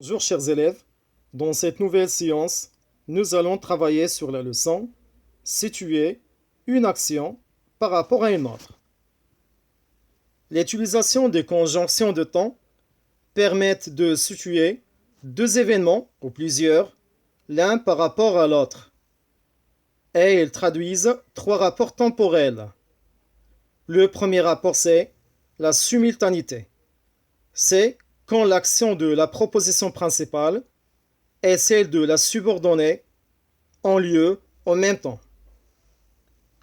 Bonjour chers élèves, dans cette nouvelle séance, nous allons travailler sur la leçon situer une action par rapport à une autre. L'utilisation des conjonctions de temps permettent de situer deux événements ou plusieurs, l'un par rapport à l'autre. Et ils traduisent trois rapports temporels. Le premier rapport, c'est la simultanéité. C'est quand l'action de la proposition principale et celle de la subordonnée ont lieu en même temps.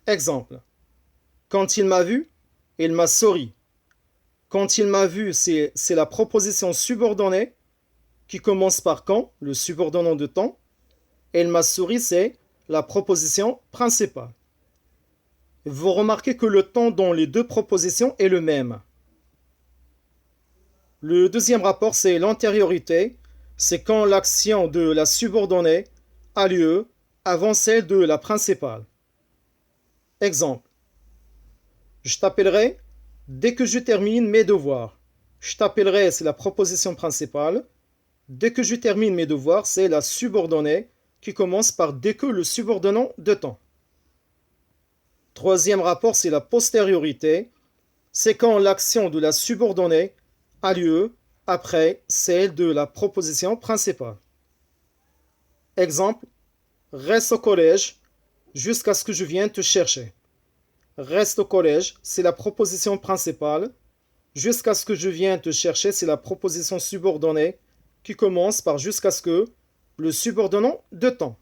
Exemple. Quand il m'a vu, il m'a souri. Quand il m'a vu, c'est la proposition subordonnée qui commence par quand, le subordonnant de temps. Et il m'a souri, c'est la proposition principale. Vous remarquez que le temps dans les deux propositions est le même. Le deuxième rapport, c'est l'antériorité. C'est quand l'action de la subordonnée a lieu avant celle de la principale. Exemple. Je t'appellerai dès que je termine mes devoirs. Je t'appellerai, c'est la proposition principale. Dès que je termine mes devoirs, c'est la subordonnée qui commence par dès que le subordonnant de temps. Troisième rapport, c'est la postériorité. C'est quand l'action de la subordonnée a lieu après celle de la proposition principale. Exemple, reste au collège jusqu'à ce que je vienne te chercher. Reste au collège, c'est la proposition principale. Jusqu'à ce que je vienne te chercher, c'est la proposition subordonnée qui commence par jusqu'à ce que le subordonnant de temps.